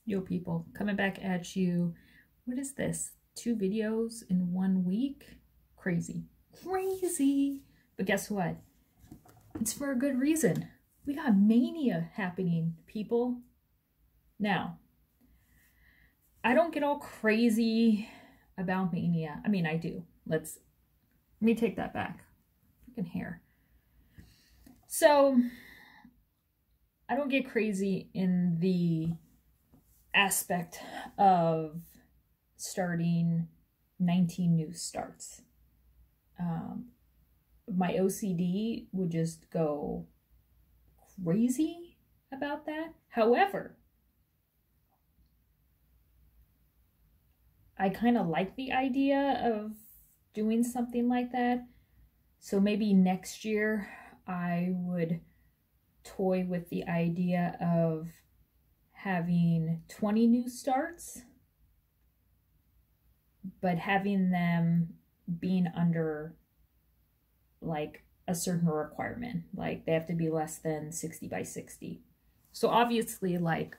Yo people, coming back at you. What is this? 2 videos in 1 week? Crazy. Crazy! But guess what? It's for a good reason. We got Maynia happening, people. Now, I don't get all crazy about Maynia. I mean, I do. Let me take that back. Freaking hair. So, I don't get crazy in the aspect of starting 19 new starts. My OCD would just go crazy about that. However, I kind of like the idea of doing something like that. So maybe next year I would toy with the idea of having 20 new starts, but having them being under like a certain requirement. Like they have to be less than 60 by 60. So obviously, like,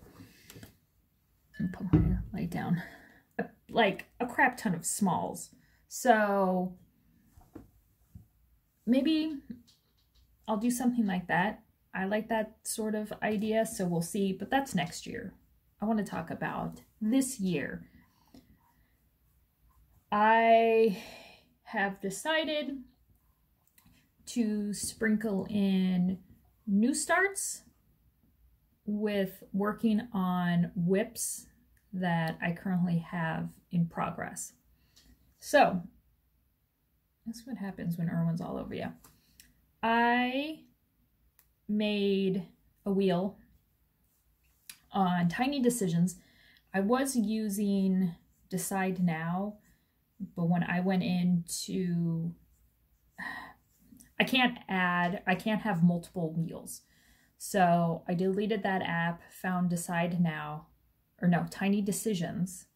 put my light down, like a crap ton of smalls. So maybe I'll do something like that. I like that sort of idea, so we'll see, but that's next year. I want to talk about this year. I have decided to sprinkle in new starts with working on whips that I currently have in progress. So that's what happens when Irwin's all over you. I made a wheel on Tiny Decisions. I was using Decide Now, but when I went into, I can't have multiple wheels. So I deleted that app, found Decide Now, or no, Tiny Decisions,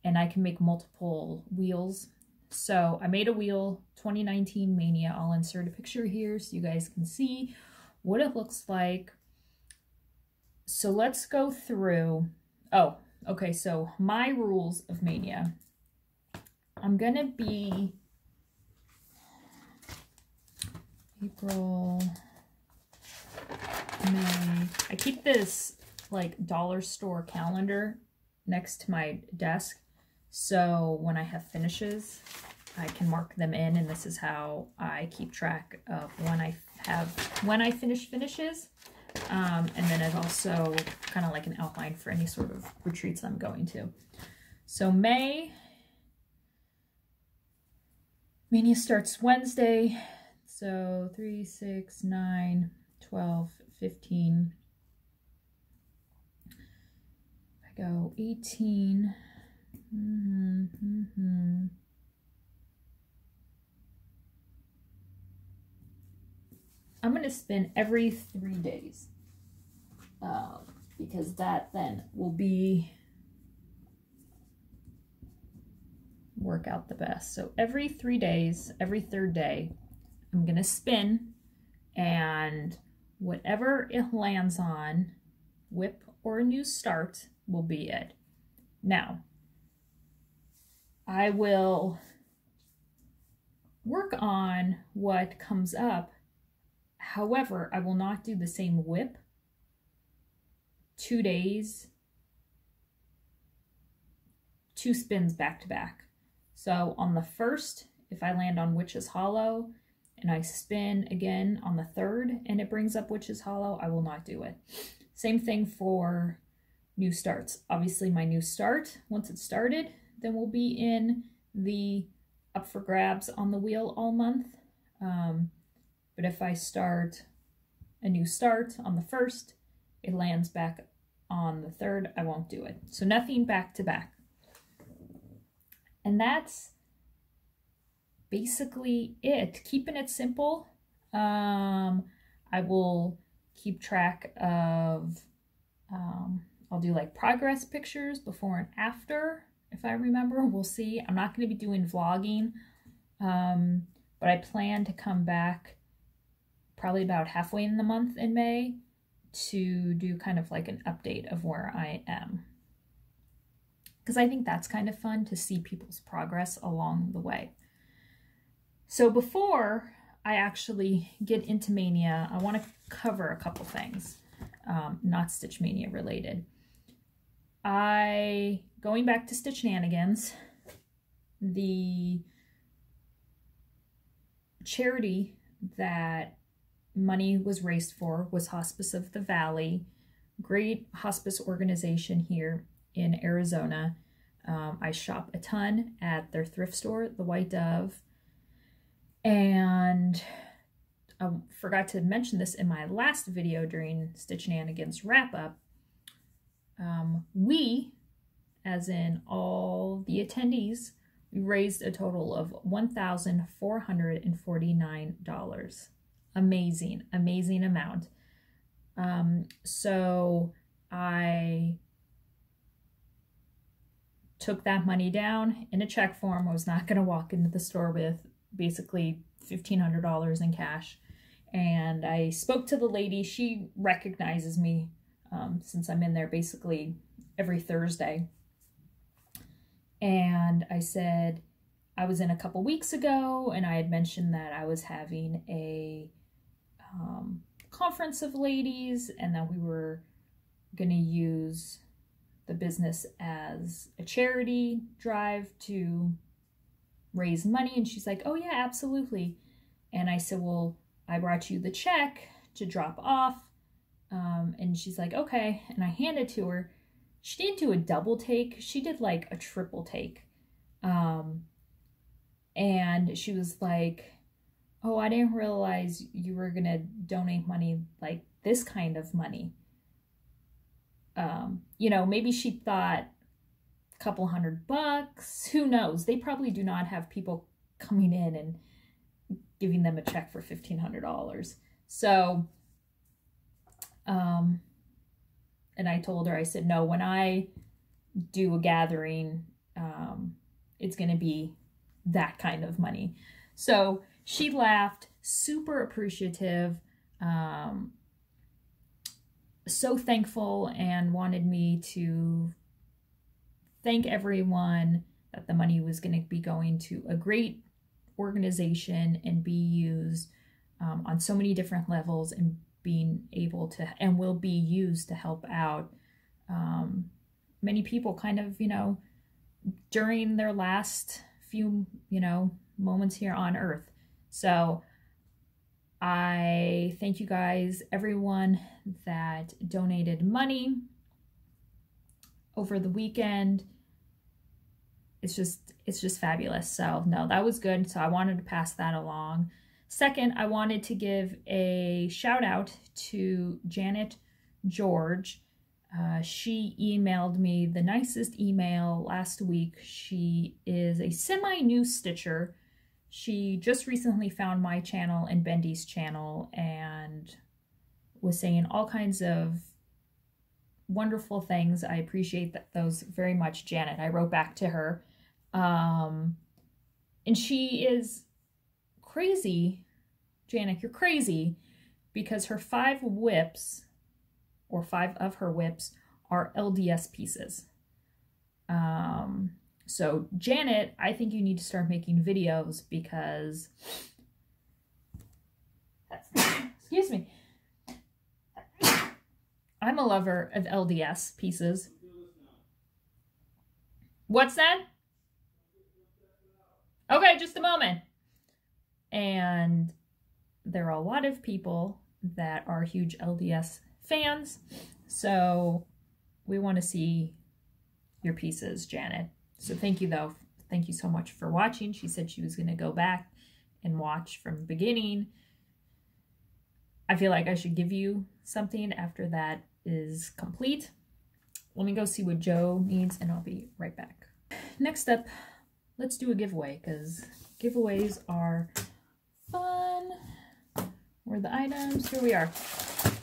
and I can make multiple wheels. So I made a wheel, 2019 Maynia. I'll insert a picture here so you guys can see what it looks like. So let's go through. Oh, okay, so my rules of Maynia. I'm gonna be April, May. I keep this like dollar store calendar next to my desk, so when I have finishes, I can mark them in, and this is how I keep track of when I finish finishes. And then it's also kind of like an outline for any sort of retreats I'm going to. So Maynia starts Wednesday. So 3, 6, 9, 12, 15. I go 18. I'm going to spin every 3 days because that then will work out the best. So every 3 days, every 3rd day, I'm going to spin, and whatever it lands on, whip or a new start, will be it. Now, I will work on what comes up. However, I will not do the same whip 2 days, 2 spins back to back. So on the 1st, if I land on Witch's Hollow and I spin again on the 3rd and it brings up Witch's Hollow, I will not do it. Same thing for new starts. Obviously my new start, once it's started, then we'll be in the up for grabs on the wheel all month. But if I start a new start on the 1st, it lands back on the 3rd, I won't do it. So nothing back to back. And that's basically it. Keeping it simple. I will keep track of, I'll do like progress pictures before and after, if I remember. We'll see. I'm not going to be doing vlogging, but I plan to come back probably about halfway in the month in May to do kind of like an update of where I am. because I think that's kind of fun to see people's progress along the way. So before I actually get into Maynia, I want to cover a couple things, not Stitch Maynia related. Going back to Stitch Shenanigans, the charity that money was raised for was Hospice of the Valley, great hospice organization here in Arizona. I shop a ton at their thrift store, the White Dove. And I forgot to mention this in my last video during Stitch Shenanigans wrap-up. We, as in all the attendees, we raised a total of $1,449. Amazing, amazing amount. So I took that money down in a check form. I was not going to walk into the store with basically $1,500 in cash. And I spoke to the lady. She recognizes me since I'm in there basically every Thursday. And I said, I was in a couple weeks ago, and I had mentioned that I was having a conference of ladies, and that we were going to use the business as a charity drive to raise money. And she's like, oh yeah, absolutely. And I said, well, I brought you the check to drop off. And she's like, okay. And I handed it to her. She didn't do a double take. She did like a triple take. And she was like, oh, I didn't realize you were going to donate money, like this kind of money. You know, maybe she thought a couple $100. Who knows? They probably do not have people coming in and giving them a check for $1,500. So, and I told her, I said, no, when I do a gathering, it's going to be that kind of money. So she laughed, super appreciative, so thankful, and wanted me to thank everyone that the money was going to be going to a great organization and be used on so many different levels, and being able to, and will be used to help out many people kind of, you know, during their last few, you know, moments here on earth. So I thank you guys, everyone that donated money over the weekend. It's just fabulous. So no, that was good. So I wanted to pass that along. Second, I wanted to give a shout out to Janet George. She emailed me the nicest email last week. She is a semi-new stitcher. She just recently found my channel and Bendy's channel and was saying all kinds of wonderful things. I appreciate those very much, Janet. I wrote back to her. And she is crazy. Janet, you're crazy, because her 5 whips, or 5 of her whips, are LDS pieces. So Janet, I think you need to start making videos, because excuse me, I'm a lover of LDS pieces. What's that? Okay, just a moment. And there are a lot of people that are huge LDS fans, so we want to see your pieces, Janet. So thank you, though. Thank you so much for watching. She said she was going to go back and watch from the beginning. I feel like I should give you something after that is complete. Let me go see what Joe needs, and I'll be right back. Next up, let's do a giveaway, because giveaways are fun. Where are the items? Here we are.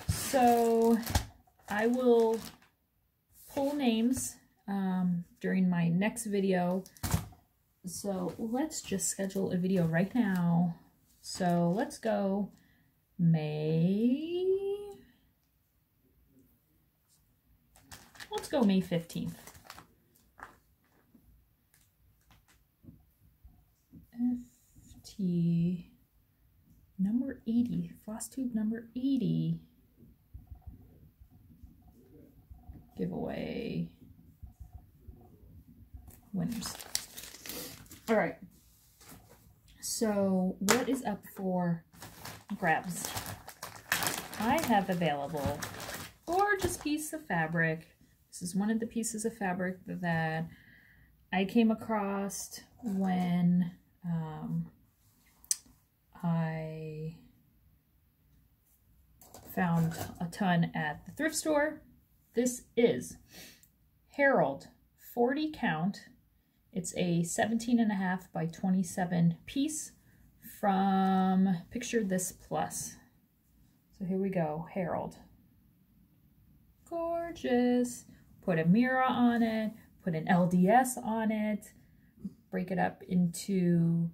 So I will pull names during my next video. So let's just schedule a video right now. So let's go May 15th. Pretty. Number 80. FlossTube number 80. Giveaway winners. All right. So what is up for grabs? I have available gorgeous piece of fabric. This is one of the pieces of fabric that I came across when I found a ton at the thrift store. This is Herald 40 count. It's a 17.5 by 27 piece from Picture This Plus. So here we go, Herald. Gorgeous. Put a mirror on it, put an LDS on it, break it up into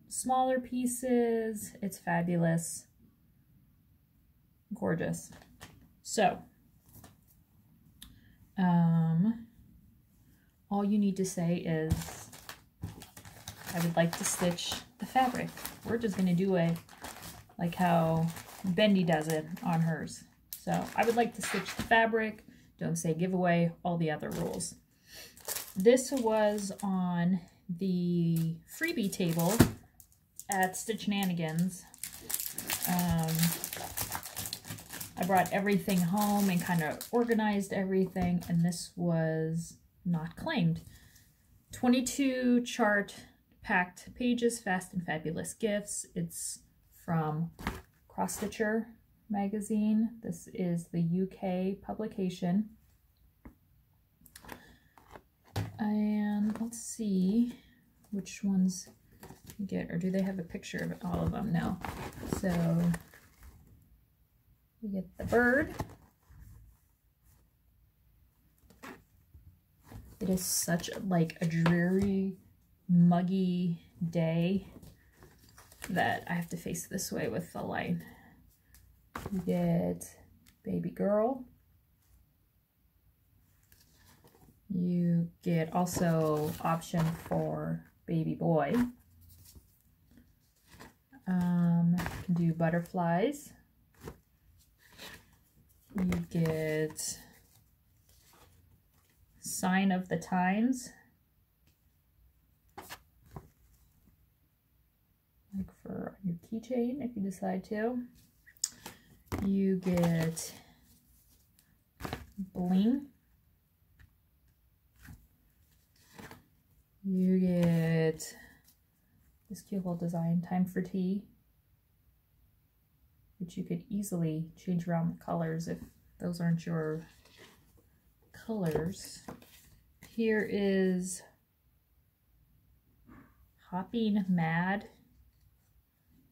smaller pieces. It's fabulous. Gorgeous. So, all you need to say is, I would like to stitch the fabric. We're just going to do it like how Bendy does it on hers. So I would like to stitch the fabric. Don't say giveaway, all the other rules. This was on the freebie table at Stitchenanigans. I brought everything home and kind of organized everything, and this was not claimed. 22 chart packed pages, fast and fabulous gifts. It's from Cross Stitcher magazine. This is the UK publication. And let's see which ones you get, or do they have a picture of all of them? No. So we get the bird. It is such like a dreary, muggy day that I have to face this way with the light. You get baby girl. You get also option for baby boy. You can do butterflies. You get sign of the times, like for your keychain if you decide to. You get bling. You get this cute little design, time for tea, which you could easily change around the colors if those aren't your colors. Here is Hopping Mad.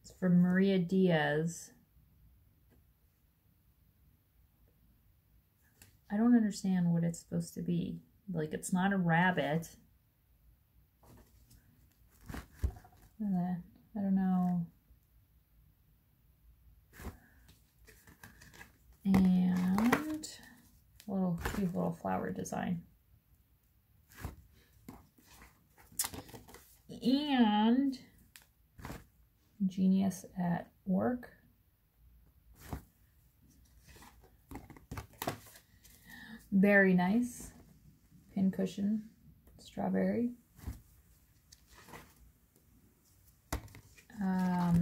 It's from Maria Diaz. I don't understand what it's supposed to be. Like, it's not a rabbit. I don't know. And a little cute little flower design. And Genius at Work. Very nice. Pincushion, strawberry.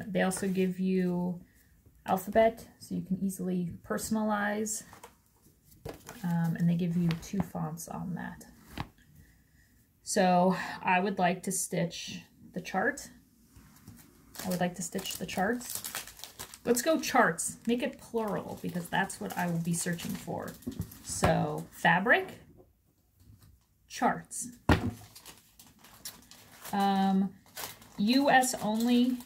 They also give you alphabet, so you can easily personalize. And they give you 2 fonts on that. So I would like to stitch the chart. I would like to stitch the charts. Let's go charts. Make it plural because that's what I will be searching for. So fabric, charts. US only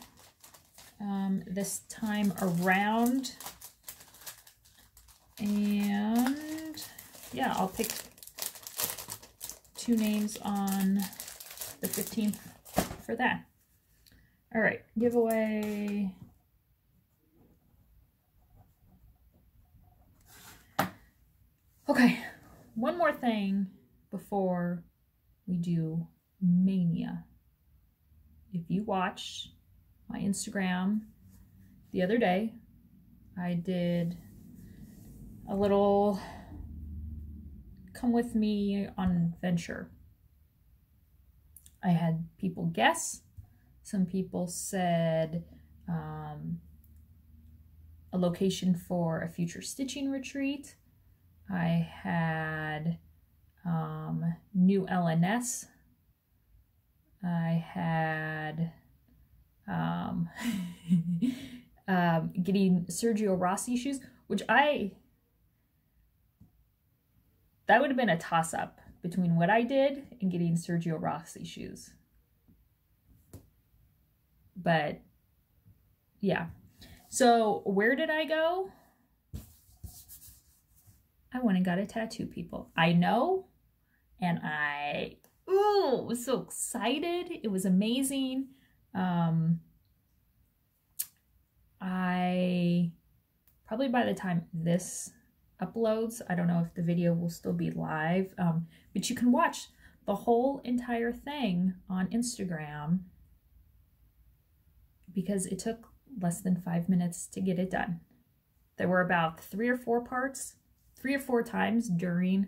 this time around. And yeah, I'll pick 2 names on the 15th for that. All right, giveaway. Okay, one more thing before we do Maynia. if you watched my Instagram the other day, I did a little come with me on adventure. I had people guess. Some people said a location for a future stitching retreat. I had new LNS. I had getting Sergio Rossi shoes, which that would have been a toss-up between what I did and getting Sergio Rossi shoes. But yeah. So where did I go? I went and got a tattoo, people. I know. And I was so excited. It was amazing. I probably by the time this uploads, I don't know if the video will still be live, but you can watch the whole entire thing on Instagram because it took less than 5 minutes to get it done. There were about 3 or 4 parts, 3 or 4 times during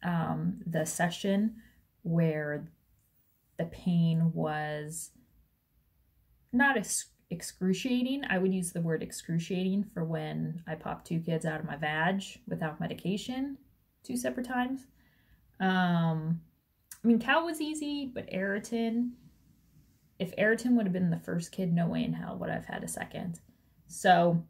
the session where the pain was not excruciating. I would use the word excruciating for when I popped 2 kids out of my vag without medication 2 separate times. I mean, Cal was easy, but Ayrton, if Ayrton would have been the first kid, no way in hell would I've had a second. So,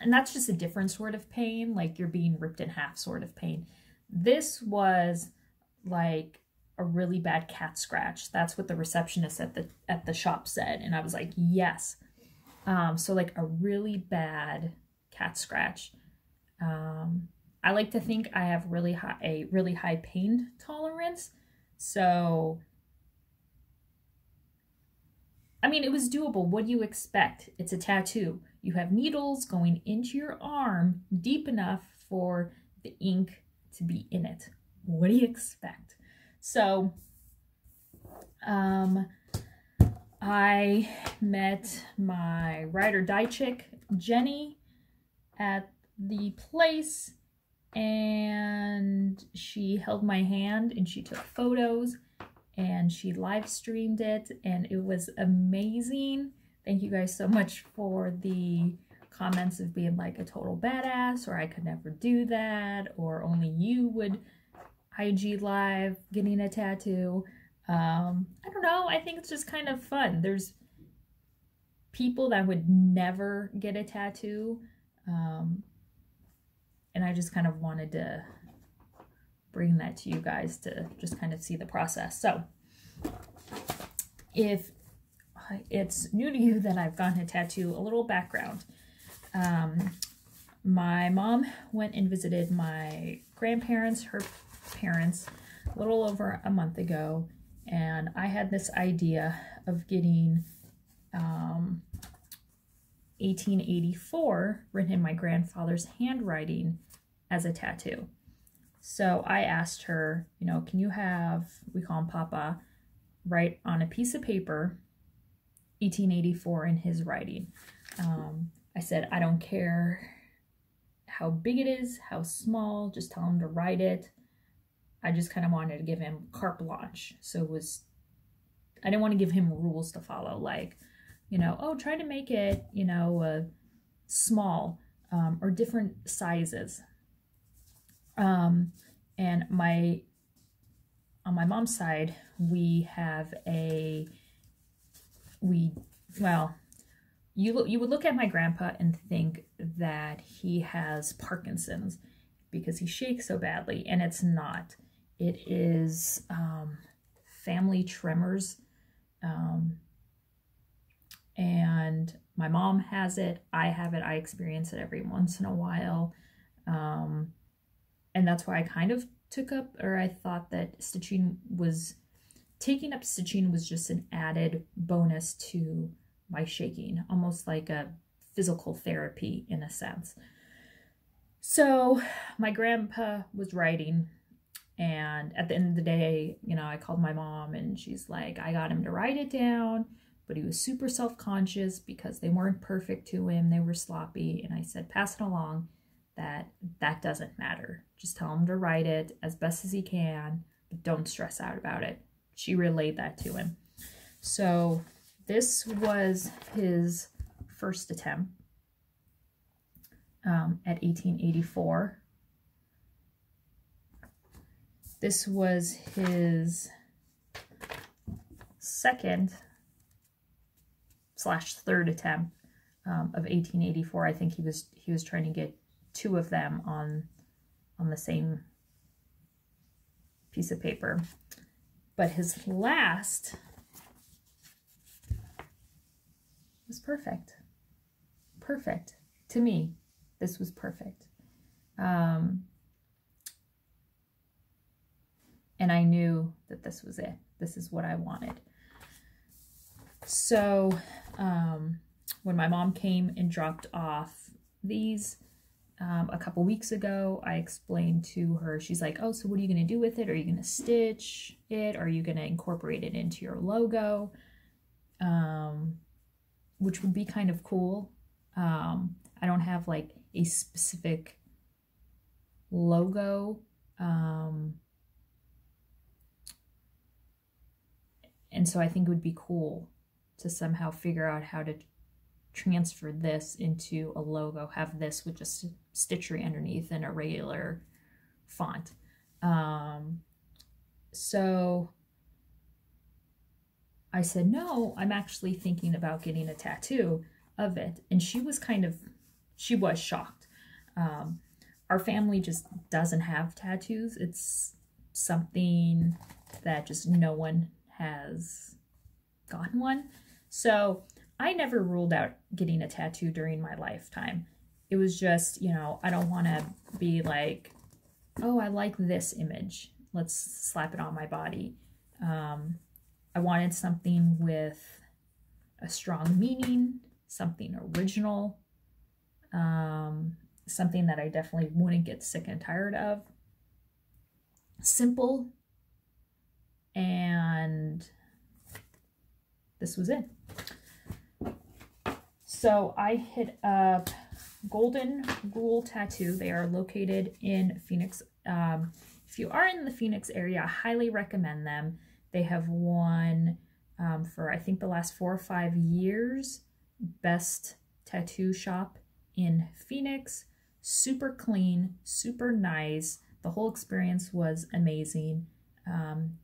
and that's just a different sort of pain, like you're being ripped in half sort of pain. This was like a really bad cat scratch. That's what the receptionist at the shop said, and I was like, yes. So like a really bad cat scratch. I like to think I have a really high pain tolerance. So I mean, it was doable. What do you expect? It's a tattoo. You have needles going into your arm deep enough for the ink to be in it. What do you expect? So, I met my ride or die chick, Jenny, at the place, and she held my hand and she took photos and she live streamed it, and it was amazing. Thank you guys so much for the comments of being like a total badass, or I could never do that, or only you would IG live getting a tattoo. I don't know. I think it's just kind of fun. There's people that would never get a tattoo. And I just kind of wanted to bring that to you guys to just kind of see the process. So if it's new to you that I've gotten a tattoo, a little background. My mom went and visited my grandparents, her parents, a little over a month ago, and I had this idea of getting 1884 written in my grandfather's handwriting as a tattoo. So I asked her, you know, can you have, we call him Papa, write on a piece of paper 1884 in his writing. I said, I don't care how big it is, how small, just tell him to write it. I just kind of wanted to give him carte blanche. So it was, I didn't want to give him rules to follow, like, you know, oh, try to make it, you know, small or different sizes. And on my mom's side, we have well, you would look at my grandpa and think that he has Parkinson's because he shakes so badly, and it's not. It is family tremors, and my mom has it, I have it, I experience it every once in a while, and that's why I kind of took up, or I thought that taking up stitching was just an added bonus to my shaking, almost like a physical therapy in a sense. So my grandpa was writing, And at the end of the day, you know, I called my mom and she's like, I got him to write it down, but he was super self-conscious because they weren't perfect to him. They were sloppy. And I said, pass it along, that doesn't matter. Just tell him to write it as best as he can, but don't stress out about it. She relayed that to him. So this was his first attempt at 1884. This was his second / third attempt of 1884. I think he was trying to get 2 of them on the same piece of paper. But his last was perfect. Perfect. To me, this was perfect. And I knew that this was it. This is what I wanted. So when my mom came and dropped off these a couple weeks ago, I explained to her, she's like, oh, so what are you going to do with it? Are you going to stitch it? Are you going to incorporate it into your logo? Which would be kind of cool. I don't have like a specific logo. And so I think it would be cool to somehow figure out how to transfer this into a logo, have this with just Stitchery underneath and a regular font. So I said, no, I'm actually thinking about getting a tattoo of it. And she was shocked. Our family just doesn't have tattoos. It's something that just no one has gotten one. So I never ruled out getting a tattoo during my lifetime. It was just, you know, I don't want to be like, oh, I like this image, let's slap it on my body. I wanted something with a strong meaning, something original, something that I definitely wouldn't get sick and tired of. Simple. And this was it. So I hit up Golden Rule Tattoo. They are located in Phoenix. If you are in the Phoenix area, I highly recommend them. They have won for I think the last 4 or 5 years best tattoo shop in Phoenix. Super clean, super nice. The whole experience was amazing.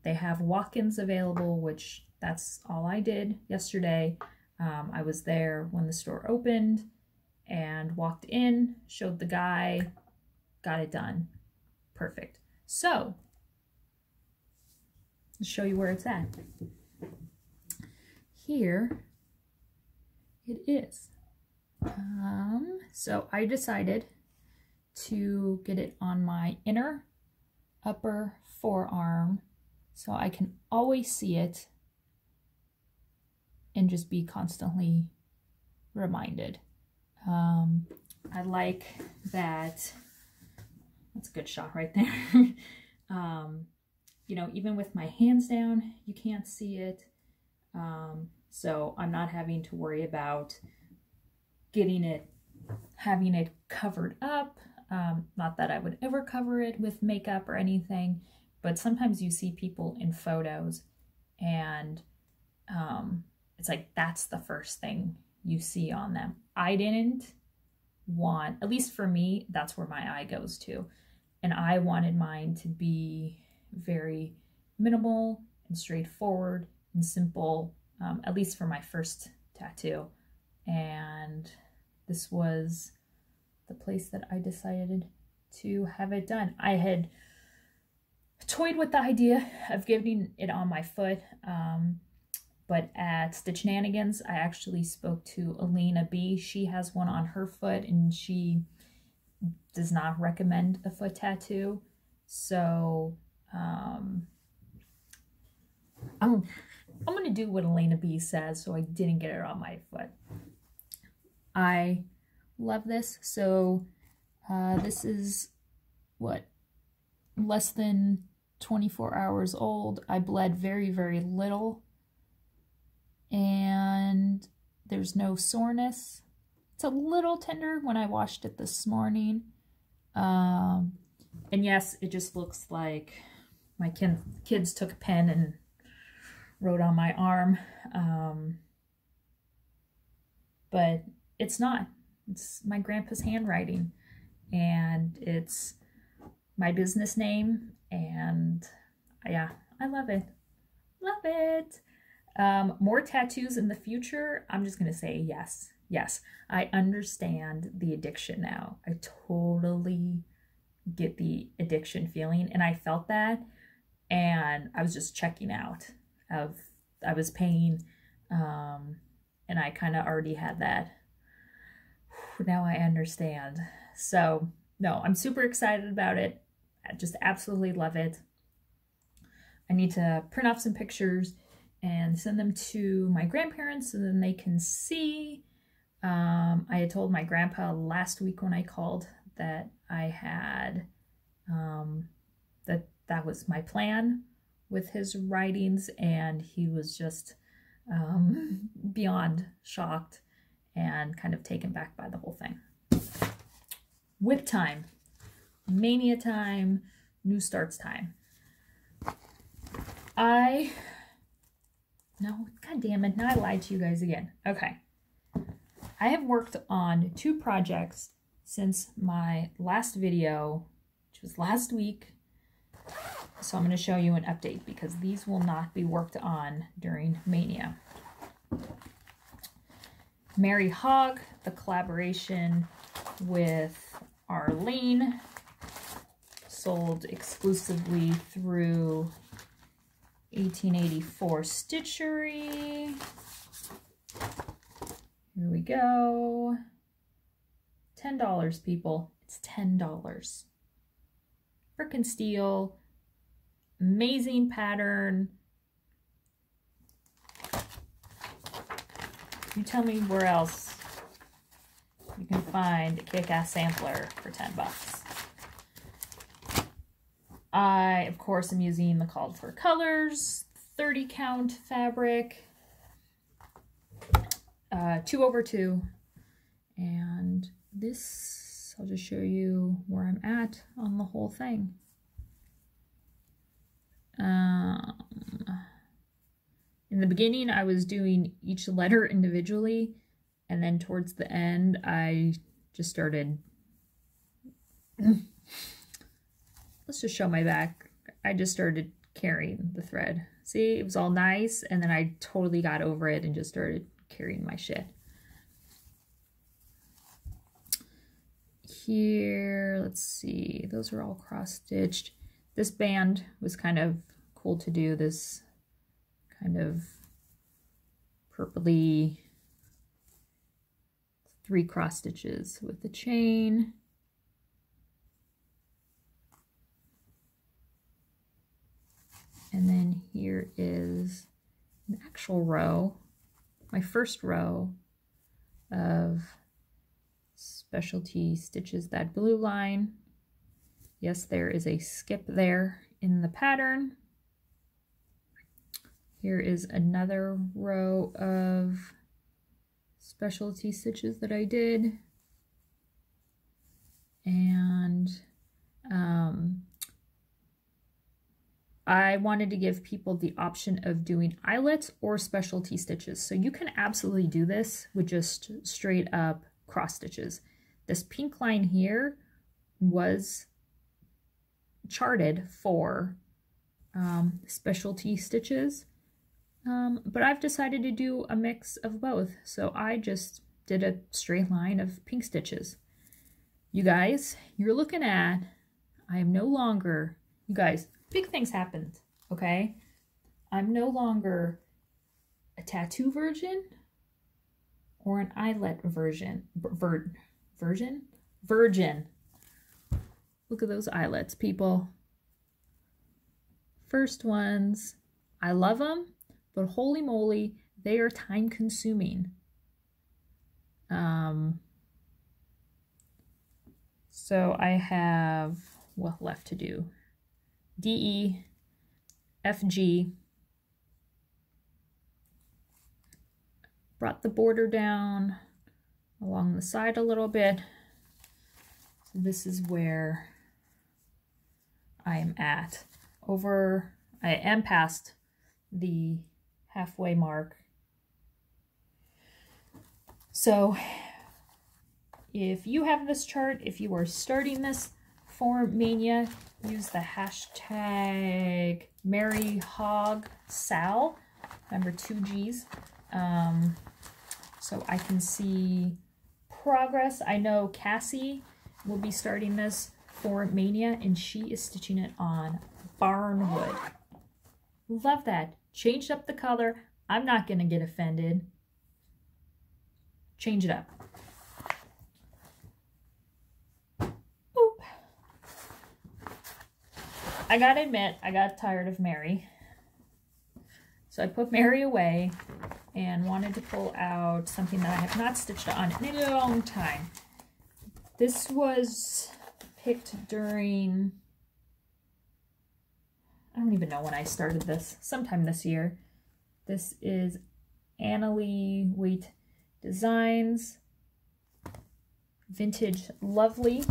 They have walk-ins available, which that's all I did yesterday. I was there when the store opened and walked in, showed the guy, got it done. Perfect. So, I'll show you where it's at. Here it is. So I decided to get it on my inner upper forearm so I can always see it and just be constantly reminded. I like that. That's a good shot right there. You know, even with my hands down, you can't see it. So I'm not having to worry about having it covered up. Not that I would ever cover it with makeup or anything, but sometimes you see people in photos and it's like that's the first thing you see on them. I didn't want, at least for me, that's where my eye goes to. And I wanted mine to be very minimal and straightforward and simple, at least for my first tattoo. And this was the place that I decided to have it done. I had toyed with the idea of getting it on my foot, but at Stitchnanigans, I actually spoke to Elena B. She has one on her foot and she does not recommend a foot tattoo. So I'm going to do what Elena B says, so I didn't get it on my foot. I love this. So this is what, less than 24 hours old. I bled very, very little. And there's no soreness. It's a little tender when I washed it this morning. And yes, it just looks like my kids took a pen and wrote on my arm. But it's not. It's my grandpa's handwriting. And it's my business name. And yeah, I love it. Love it. More tattoos in the future. I'm just going to say yes. Yes, I understand the addiction now. I totally get the addiction feeling, and I felt that, and I was just checking out of, I was paying, and I kind of already had that. Now I understand. So no, I'm super excited about it. I just absolutely love it. I need to print off some pictures and send them to my grandparents so then they can see. I had told my grandpa last week when I called that I had, that was my plan with his writings, and he was just beyond shocked and kind of taken back by the whole thing. Whip time, Maynia time, new starts time. No, god damn it, now I lied to you guys again. Okay. I have worked on 2 projects since my last video, which was last week. So I'm going to show you an update because these will not be worked on during Maynia. Mary Hogg, the collaboration with Arlene, sold exclusively through 1884 Stitchery. Here we go. $10, people. It's $10. Frickin' steal. Amazing pattern. You tell me where else you can find a kick-ass sampler for 10 bucks. I, of course, am using the called for colors, 30 count fabric. 2/2, and this, I'll just show you where I'm at on the whole thing. In the beginning, I was doing each letter individually, and then towards the end, I just started, let's just show my back. I just started carrying the thread. See, it was all nice, and then I totally got over it and just started carrying my shit. Here, let's see, those are all cross-stitched. This band was kind of cool to do, this kind of purpley 3 cross stitches with the chain. And then here is an actual row, my first row of specialty stitches, that blue line. Yes, there is a skip there in the pattern. Here is another row of specialty stitches that I did. And I wanted to give people the option of doing eyelets or specialty stitches. So you can absolutely do this with just straight up cross stitches. This pink line here was charted for specialty stitches, but I've decided to do a mix of both. So I just did a straight line of pink stitches. You guys, you're looking at, I am no longer, you guys, big things happened, okay? I'm no longer a tattoo virgin or an eyelet virgin. Virgin. Look at those eyelets, people. First ones, I love them, but holy moly, they are time consuming. So I have what left to do? DE, FG. Brought the border down along the side a little bit. So this is where I am at. I am past the halfway mark. So if you have this chart, if you are starting this for Maynia, use the hashtag MaryHogSal, remember 2 G's, so I can see progress. I know Cassie will be starting this for Maynia, and she is stitching it on Barnwood. Love that. Changed up the color. I'm not going to get offended. Change it up. Boop. I gotta admit, I got tired of Mary. So I put Mary away and wanted to pull out something that I have not stitched on in a long time. This was picked during, I don't even know when I started this, sometime this year. This is Annalie Waite Designs Vintage Lovely.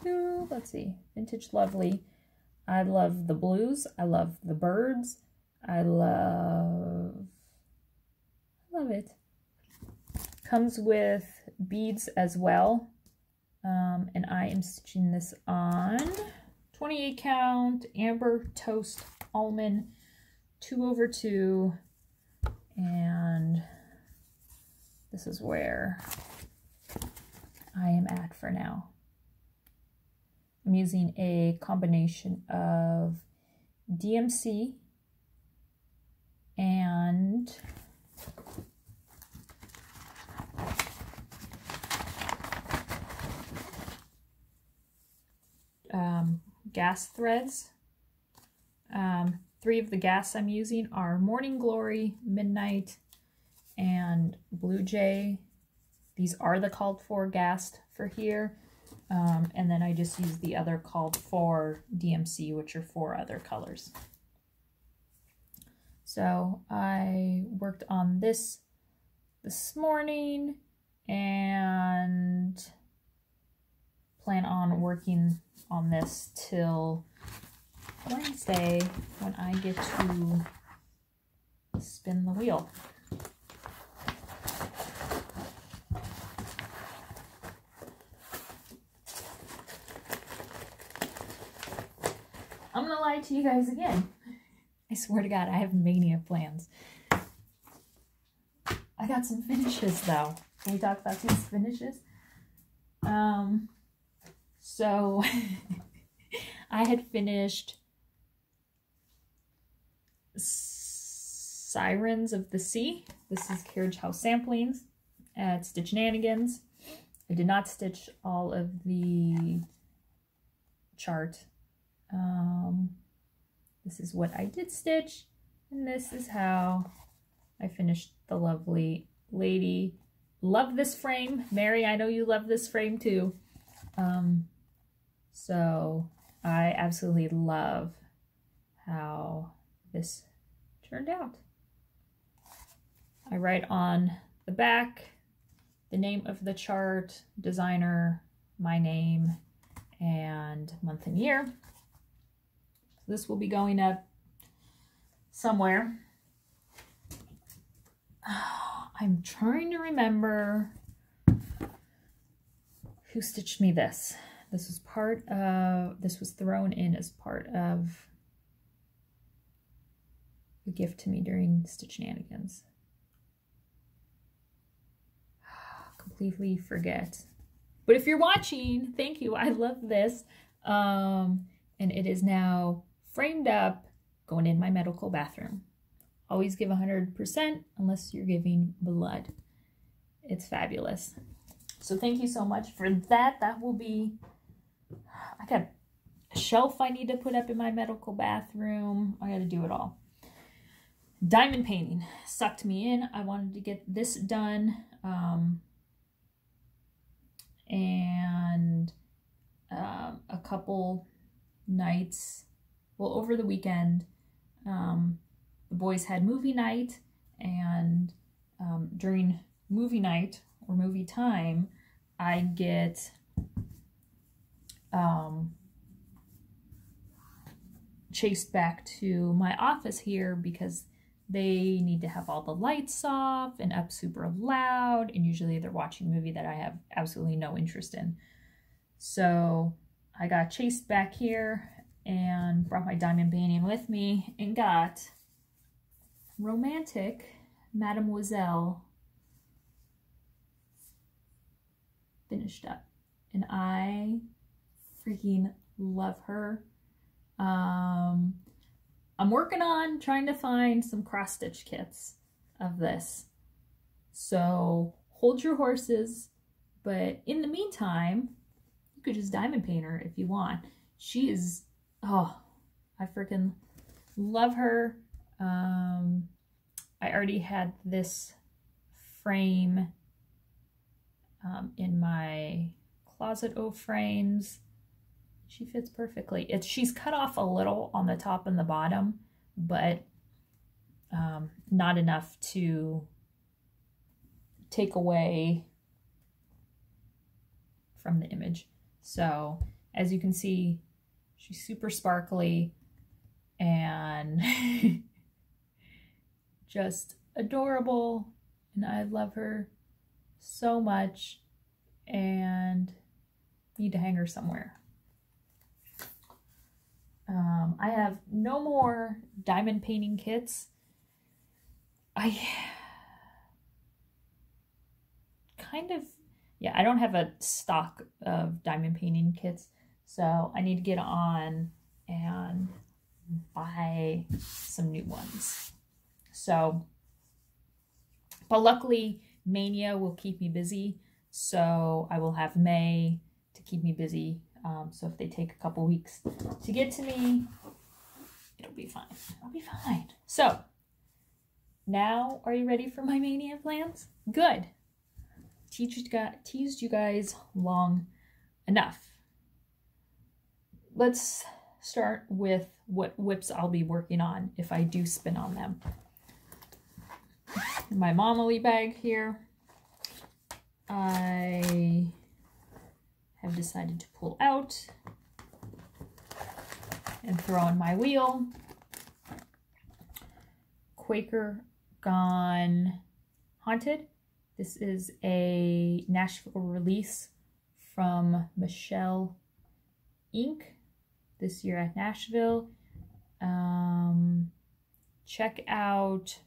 Ooh, let's see, Vintage Lovely. I love the blues. I love the birds. I love it. Comes with beads as well. And I am stitching this on 28 count Amber Toast Almond 2/2. And this is where I am at for now. I'm using a combination of DMC and gas threads. 3 of the gas I'm using are Morning Glory, Midnight, and Blue Jay. These are the called for gas for here. And then I just use the other called for DMC, which are 4 other colors. So I worked on this morning and plan on working on this till Wednesday when I get to spin the wheel. I'm gonna lie to you guys again. I swear to God, I have Maynia plans. I got some finishes though. Can we talk about these finishes? So I had finished Sirens of the Sea. This is Carriage House Samplings at Stitchenanigans. I did not stitch all of the chart. This is what I did stitch, and this is how I finished the lovely lady. Love this frame. Mary, I know you love this frame too. So I absolutely love how this turned out. I write on the back the name of the chart, designer, my name, and month and year. This will be going up somewhere. I'm trying to remember who stitched me this. This was thrown in as part of a gift to me during Stitchenanigans. Completely forget. But if you're watching, thank you. I love this. And it is now framed up, going in my medical bathroom. Always give 100% unless you're giving blood. It's fabulous. So thank you so much for that. That will be, I got a shelf I need to put up in my medical bathroom. I got to do it all. Diamond painting sucked me in. I wanted to get this done. And a couple nights, well, over the weekend, the boys had movie night, and during movie night or movie time, I get chased back to my office here because they need to have all the lights off and up super loud, and usually they're watching a movie that I have absolutely no interest in. So I got chased back here and brought my diamond painting with me and got romantic Mademoiselle finished up, and I freaking love her. I'm working on trying to find some cross-stitch kits of this, so hold your horses, but in the meantime, you could just diamond paint her if you want. She is, oh, I freaking love her. I already had this frame in my closet O-frames. She fits perfectly. She's cut off a little on the top and the bottom, but not enough to take away from the image. So as you can see, she's super sparkly and just adorable, and I love her so much and need to hang her somewhere. I have no more diamond painting kits. I don't have a stock of diamond painting kits, so I need to get on and buy some new ones. So, but luckily Maynia will keep me busy, so I will have May to keep me busy. So if they take a couple weeks to get to me, it'll be fine. I'll be fine. So now, are you ready for my Maynia plans? Good. Teased you guys long enough. Let's start with what whips I'll be working on if I do spin on them. In my Monoly bag here, I have decided to pull out and throw in my wheel. Quaker Gone Haunted. This is a Nashville release from Michelle Inc. this year at Nashville. Check out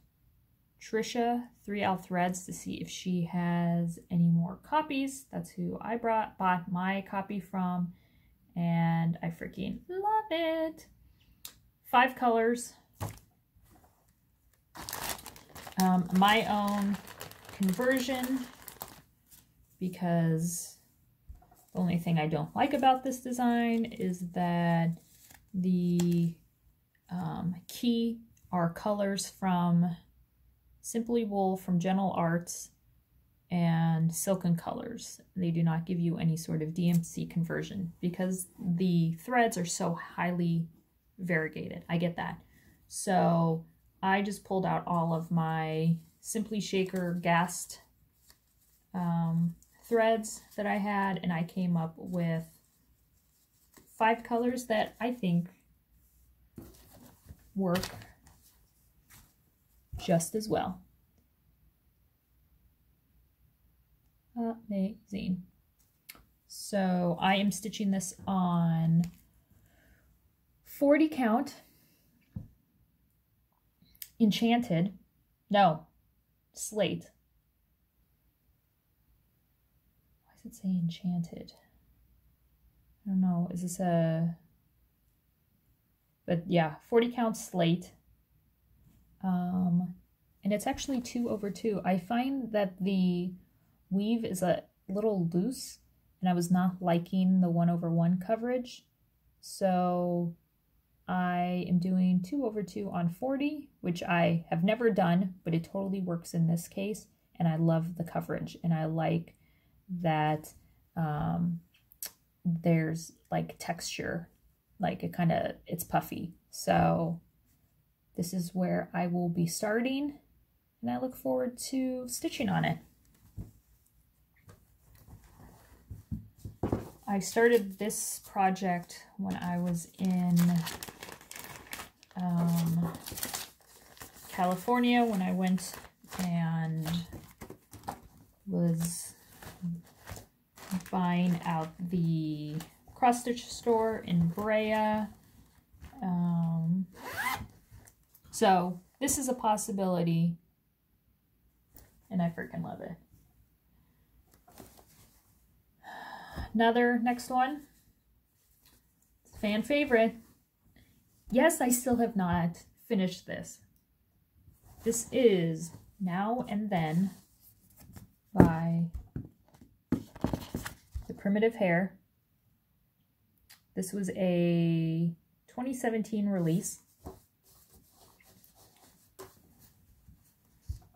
Trisha 3L Threads to see if she has any more copies. That's who I bought my copy from, and I freaking love it. 5 colors. My own conversion, because the only thing I don't like about this design is that the key are colors from Simply Wool, from Gentle Arts, and Silken Colors. They do not give you any sort of DMC conversion because the threads are so highly variegated. I get that. So I just pulled out all of my Simply Shaker gassed threads that I had, and I came up with 5 colors that I think work just as well. Amazing. So I am stitching this on 40 count Enchanted, no, Slate. Why does it say Enchanted? I don't know, is this a, but yeah, 40 count Slate. And it's actually 2/2. I find that the weave is a little loose, and I was not liking the 1/1 coverage. So I am doing 2/2 on 40, which I have never done, but it totally works in this case. And I love the coverage, and I like that there's like texture like it's puffy. So this is where I will be starting, and I look forward to stitching on it. I started this project when I was in California, when I went and was buying out the cross stitch store in Brea. So this is a possibility, and I freaking love it. Next one, fan favorite. Yes, I still have not finished this. This is Now and Then by The Primitive Hare. This was a 2017 release.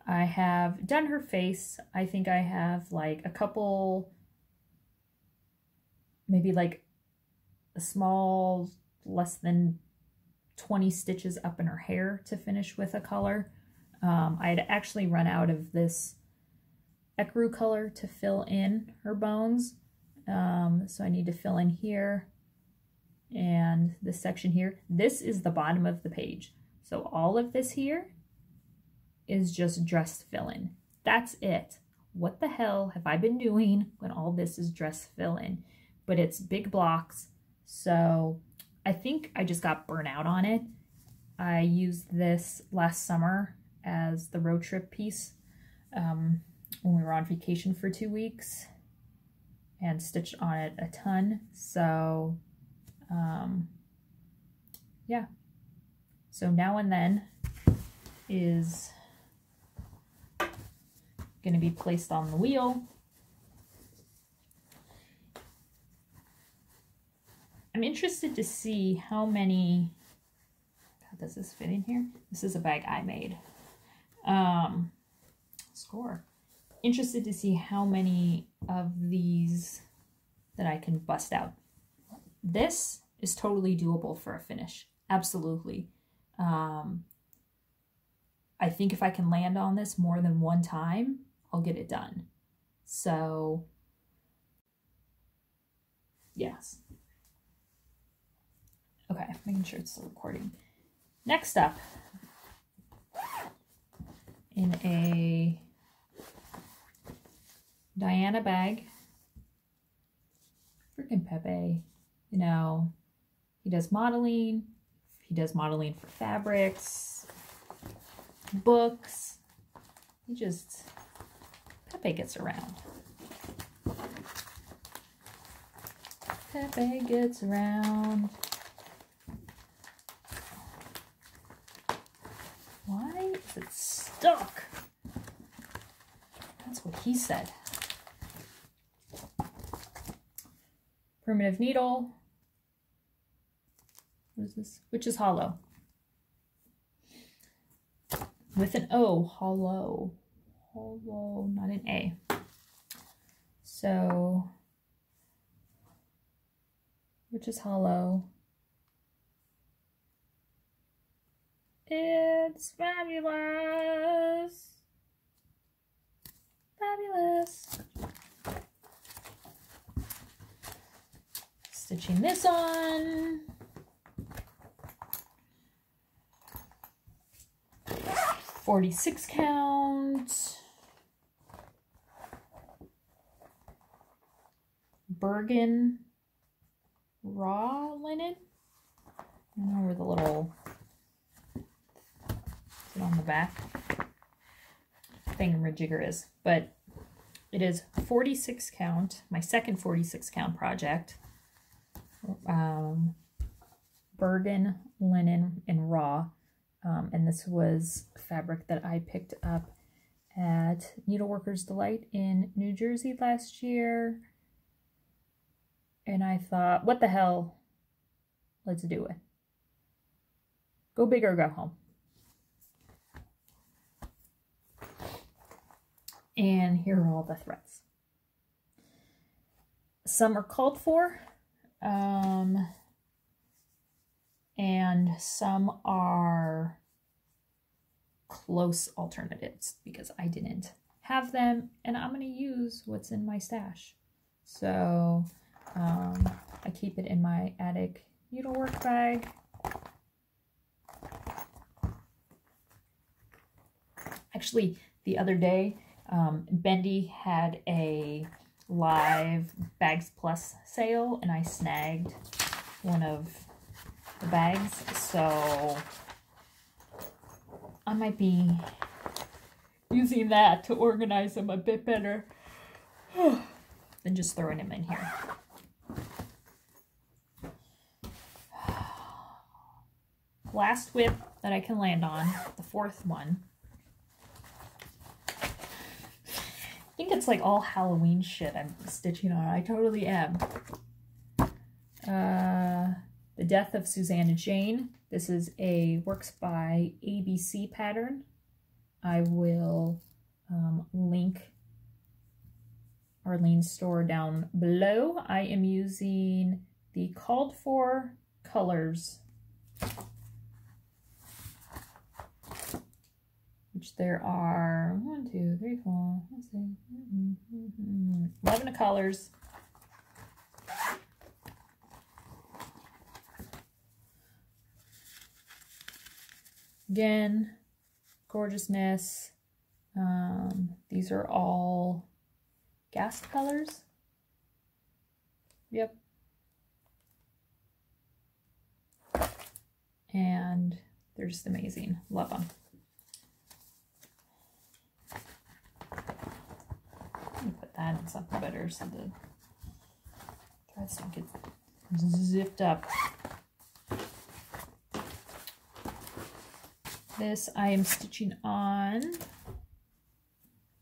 I have done her face. I think I have like a couple, maybe like a small, less than 20 stitches up in her hair to finish with a color. I had actually run out of this ecru color to fill in her bones. So I need to fill in here and this section here. This is the bottom of the page. So all of this here is just dress fill-in. That's it. What the hell have I been doing when all this is dress fill-in? But it's big blocks, so I think I just got burnt out on it. I used this last summer as the road trip piece when we were on vacation for 2 weeks and stitched on it a ton. So yeah, so Now and Then is going to be placed on the wheel. I'm interested to see how many, how does this fit in here? This is a bag I made. Score. Interested to see how many of these that I can bust out. This is totally doable for a finish. Absolutely. I think if I can land on this more than one time, I'll get it done. So, yes. Okay, making sure it's still recording. Next up, in a Diana bag, freaking Pepe, you know, he does modeling for fabrics, books, Pepe gets around. Pepe gets around. Why is it stuck? That's what he said. Primitive needle. What is this? Which is hollow. With an O, hollow. Hollow, not an A. So, which is hollow. It's fabulous. Fabulous. Stitching this on. .46 count. Bergen raw linen. I don't know where the little, is it on the back? Thingamajigger is, but it is 46 count, my second 46 count project. Bergen linen and raw. And this was fabric that I picked up at Needleworkers Delight in New Jersey last year. And I thought, what the hell? Let's do it. Go big or go home. And here are all the threads. Some are called for. and some are close alternatives because I didn't have them, and I'm going to use what's in my stash. So I keep it in my attic needlework bag. Actually, the other day, Bendy had a live Bags Plus sale, and I snagged one of the bags, so I might be using that to organize them a bit better than just throwing them in here. Last whip that I can land on, the fourth one. I think it's like all Halloween shit I'm stitching on. I totally am. The Death of Susanna Jane. This is a Works by ABC pattern. I will link Arlene's store down below. I am using the called for colors, which there are 1, 2, 3, 4, let's see, 11 colors. Again, gorgeousness. These are all gas colors. Yep. And they're just amazing. Love them. Let me put that in something better so the threads don't get zipped up. This I am stitching on.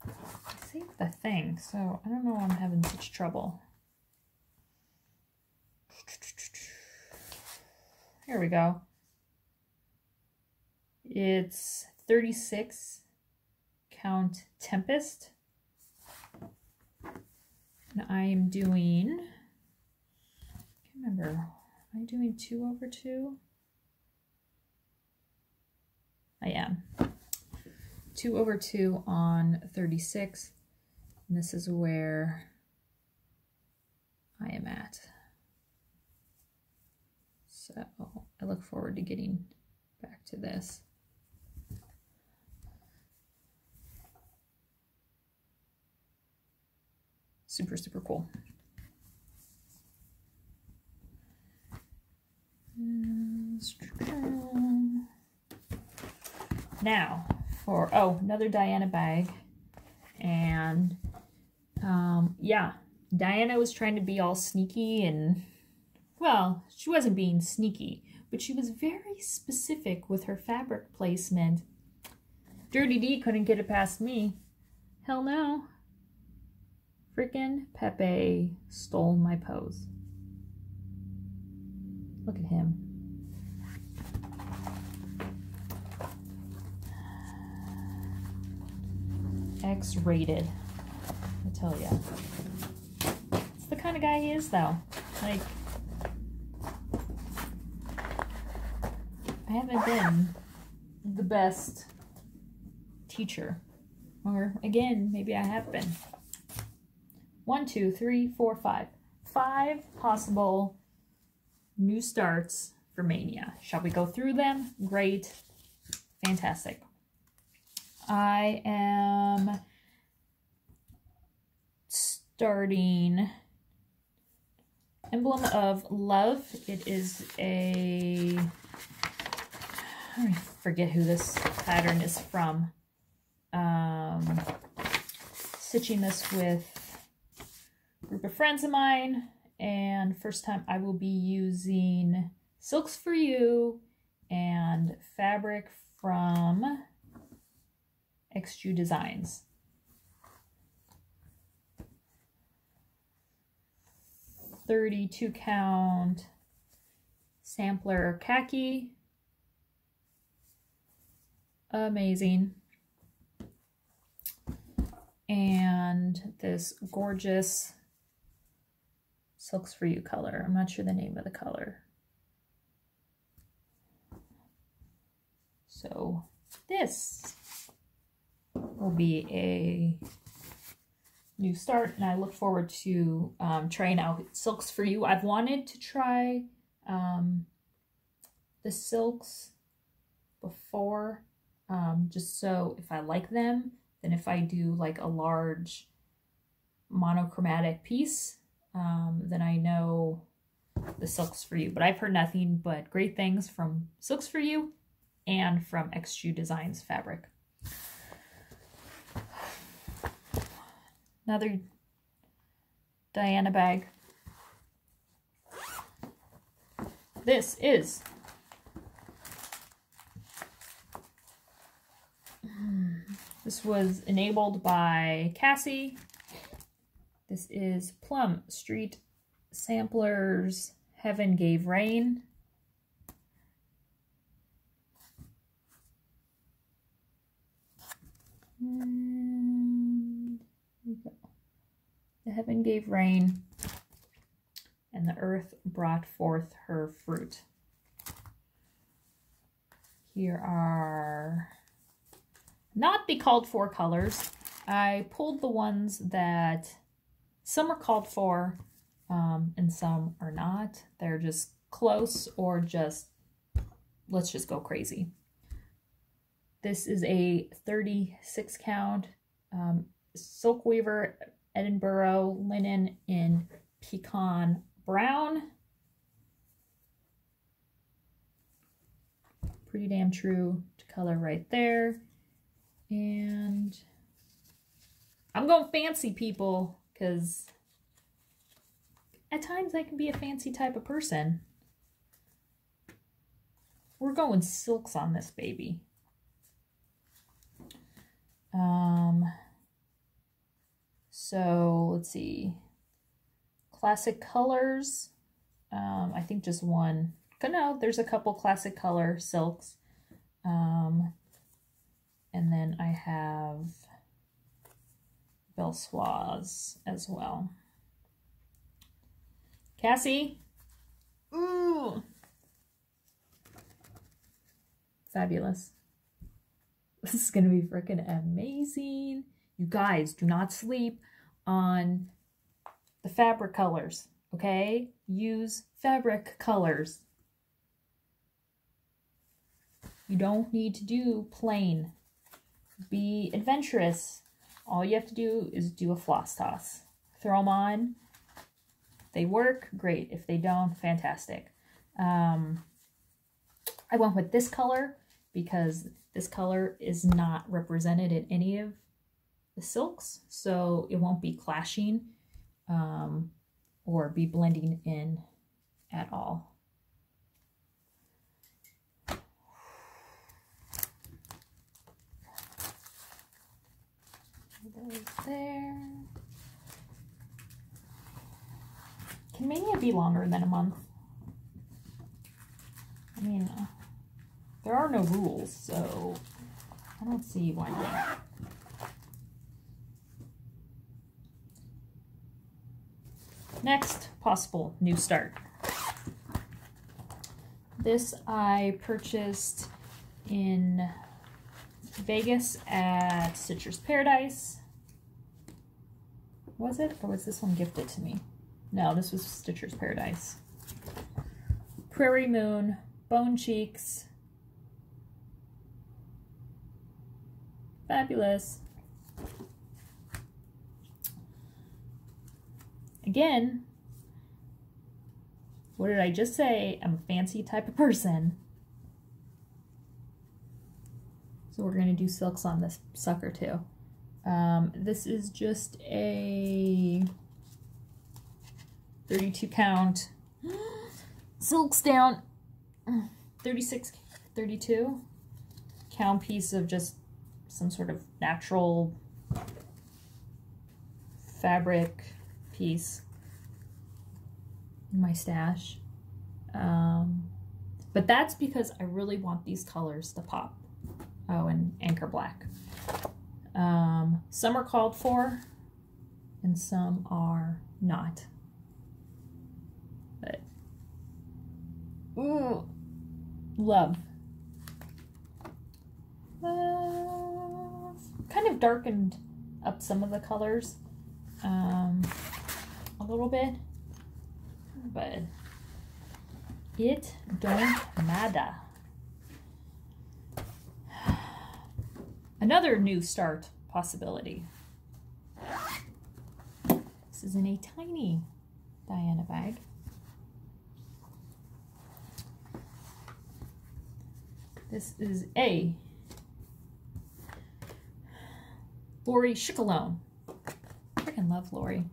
I saved the thing, so I don't know why I'm having such trouble. Here we go. It's 36 count Tempest. And I am doing, I can't remember, am I doing 2/2? I am. 2/2 on 36. And this is where I am at. So I look forward to getting back to this. Super, super cool. Now for, oh, another Diana bag. And yeah, Diana was trying to be all sneaky, and well, she wasn't being sneaky, but she was very specific with her fabric placement. Dirty D couldn't get it past me. Hell no. Frickin' Pepe stole my pose. Look at him. X-rated, I tell ya. It's the kind of guy he is, though. Like, I haven't been the best teacher. Or, again, maybe I have been. 1, 2, 3, 4, 5. 5 possible new starts for Maynia. Shall we go through them? Great. Fantastic. I am starting Emblem of Love. It is a, I forget who this pattern is from. Stitching this with a group of friends of mine, and first time I will be using Silks for You and fabric from XG Designs. .32 count sampler khaki. Amazing. And this gorgeous Silks for You color. I'm not sure the name of the color. So this will be a new start, and I look forward to trying out silks for you. I've wanted to try the silks before, just so if I like them, then if I do like a large monochromatic piece, then I know the silks for you. But I've heard nothing but great things from Silks for You and from XG Designs fabric. Another Diana bag. This is this was enabled by Cassie. This is Plum Street Samplers Heaven Gave Rain. And here we go. The heaven gave rain, and the earth brought forth her fruit. Here are not the called for colors. I pulled the ones that some are called for, and some are not. They're just close, or just, let's just go crazy. This is a 36 count Silk Weaver Edinburgh linen in pecan brown. Pretty damn true to color right there. And I'm going fancy, people, because at times I can be a fancy type of person. We're going silks on this baby. So let's see, classic colors. I think just one. No, there's a couple classic color silks. And then I have Belsoise as well. Cassie. Ooh. Fabulous. This is going to be freaking amazing. You guys, do not sleep on the fabric colors, okay? Use fabric colors. You don't need to do plain. Be adventurous. All you have to do is do a floss toss. Throw them on. If they work, great. If they don't, fantastic. I went with this color because this color is not represented in any of the silks, so it won't be clashing or be blending in at all. Those there. Can Maynia be longer than a month? I mean, there are no rules, so I don't see why not. Next possible new start. This I purchased in Vegas at Stitcher's Paradise. Was it? Or was this one gifted to me? No, this was Stitcher's Paradise. Prairie Moon, Bone Cheeks. Fabulous. Again, what did I just say? I'm a fancy type of person. So we're going to do silks on this sucker too. This is just a 32 count silks down 32 count piece of just some sort of natural fabric piece in my stash. But that's because I really want these colors to pop. Oh, and Anchor Black. Some are called for and some are not. But ooh, love. of darkened up some of the colors a little bit, but it don't matter. Another new start possibility. This is in a tiny Diana bag. This is a Lori Chicolone. Freaking love Lori.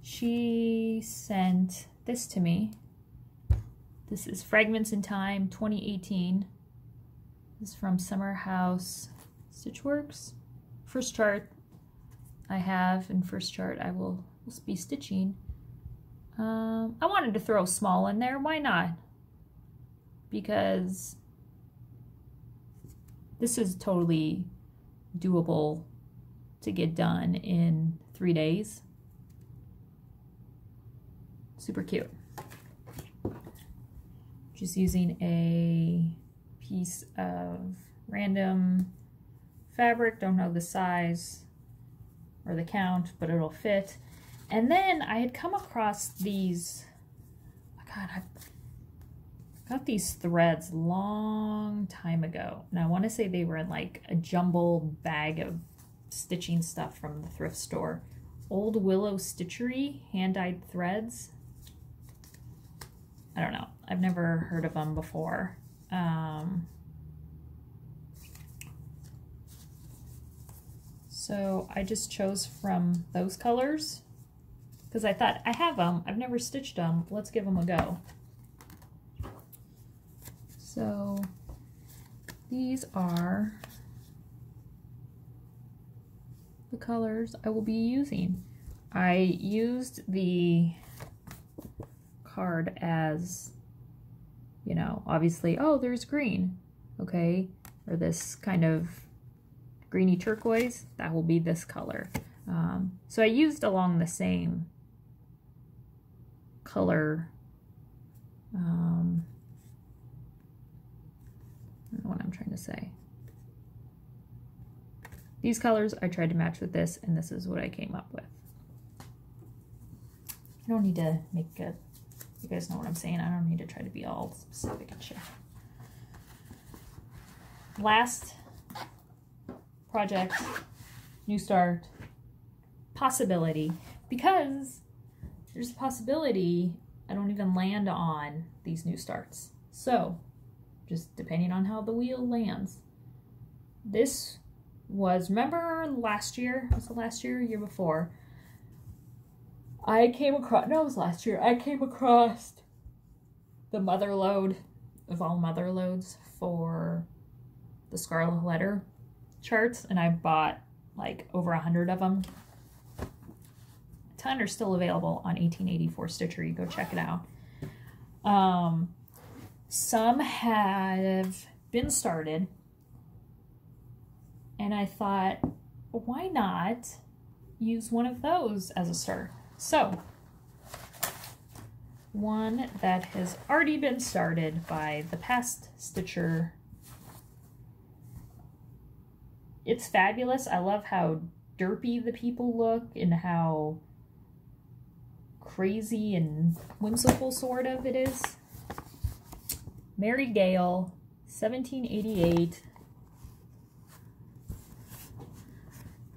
She sent this to me. This is Fragments in Time 2018. This is from Summer House Stitchworks. First chart I have, and first chart I will be stitching. I wanted to throw small in there. Why not? Because this is totally doable to get done in 3 days. Super cute. Just using a piece of random fabric, don't know the size or the count, but it'll fit. And then I had come across these, God, I got these threads long time ago, and I want to say they were in like a jumbled bag of stitching stuff from the thrift store. Old Willow Stitchery hand-dyed threads. I don't know. I've never heard of them before. So I just chose from those colors because I thought, I have them. I've never stitched them. Let's give them a go. So these are the colors I will be using. I used the card as, you know, obviously, oh, there's green, okay, or this kind of greeny turquoise, that will be this color. So I used along the same color, I don't know what I'm trying to say. These colors I tried to match with this, and this is what I came up with. I don't need to make a, you guys know what I'm saying, I don't need to try to be all specific and shit. Last project, new start, possibility, because there's a possibility I don't even land on these new starts. So, just depending on how the wheel lands. This was, remember last year, was it last year or year before? I came across, no, it was last year, I came across the mother load of all mother loads for the Scarlet Letter charts, and I bought like over 100 of them. A ton are still available on 1884 Stitchery. Go check it out. Some have been started, and I thought, well, why not use one of those as a start? So, one that has already been started by the past stitcher. It's fabulous. I love how derpy the people look and how crazy and whimsical sort of it is. Mary Gale, 1788.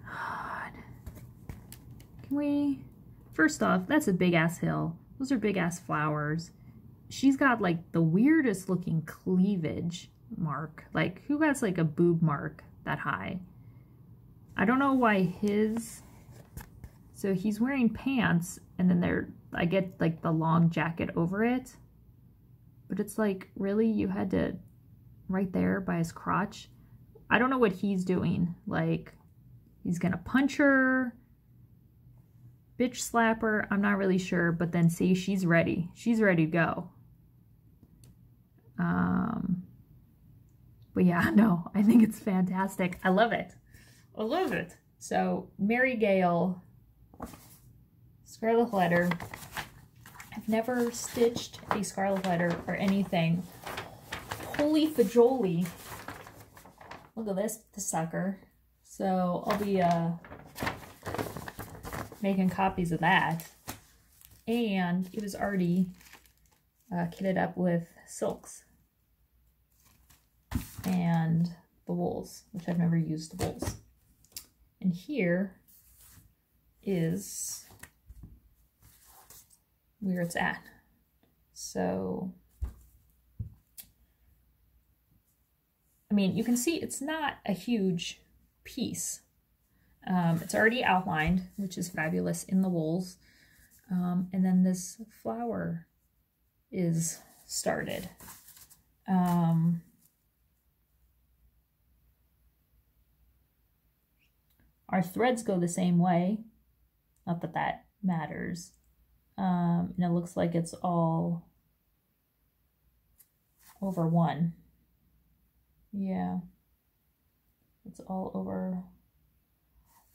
God. Can we... First off, that's a big-ass hill. Those are big-ass flowers. She's got, like, the weirdest looking cleavage mark. Like, who has, like, a boob mark that high? I don't know why his... So he's wearing pants, and then I get, like, the long jacket over it. But it's like, really? You had to... Right there by his crotch? I don't know what he's doing. Like, he's gonna punch her... Bitch slap her, I'm not really sure, but then see, she's ready. She's ready to go. But yeah, no, I think it's fantastic. I love it. I love it. So, Mary Gale, Scarlet Letter. I've never stitched a Scarlet Letter or anything. Holy fajoli. Look at this, the sucker. So I'll be making copies of that. And it was already kitted up with silks and the wools, which I've never used the wools. And here is where it's at. So, I mean, you can see it's not a huge piece. It's already outlined, which is fabulous in the wools. And then this flower is started. Our threads go the same way. Not that that matters. And it looks like it's all over one. Yeah. It's all over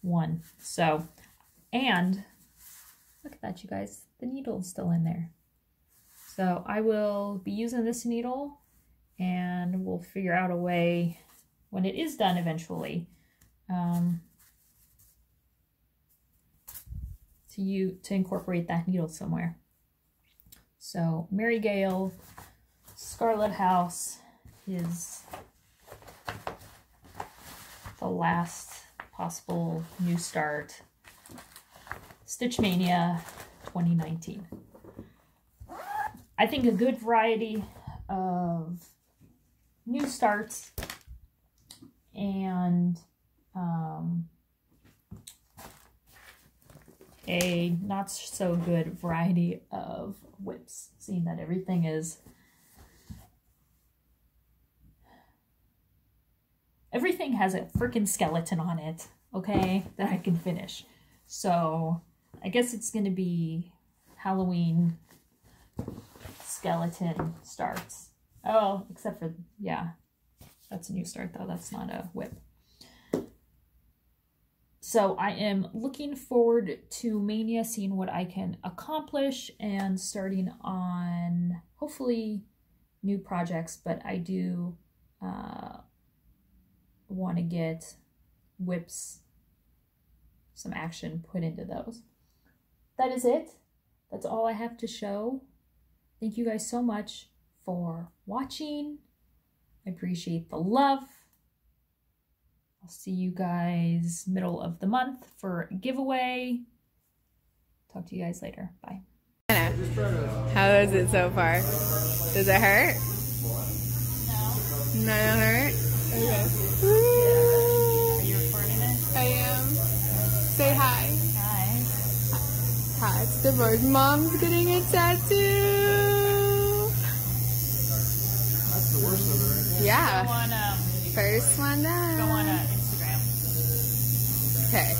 one. So, and look at that, you guys. The needle's still in there. So I will be using this needle, and we'll figure out a way when it is done eventually to incorporate that needle somewhere. So Mary Gale, Scarlet House is the last possible new start. Stitch Mania 2019. I think a good variety of new starts and a not so good variety of whips, seeing that everything has a freaking skeleton on it, okay, that I can finish. So I guess it's going to be Halloween skeleton starts. Oh, except for, yeah, that's a new start though. That's not a whip. So I am looking forward to Maynia, seeing what I can accomplish and starting on hopefully new projects, but I do want to get whips, some action put into those. That is it. That's all I have to show. Thank you guys so much for watching. I appreciate the love. I'll see you guys middle of the month for a giveaway. Talk to you guys later. Bye. How is it so far? Does it hurt? No. Not hurt? Okay. Are you recording it? I am. Say hi. Hi. Hi, it's the bird. Mom's getting a tattoo. That's the worst of it, right? Yeah. Go on, First one done. Instagram. Okay.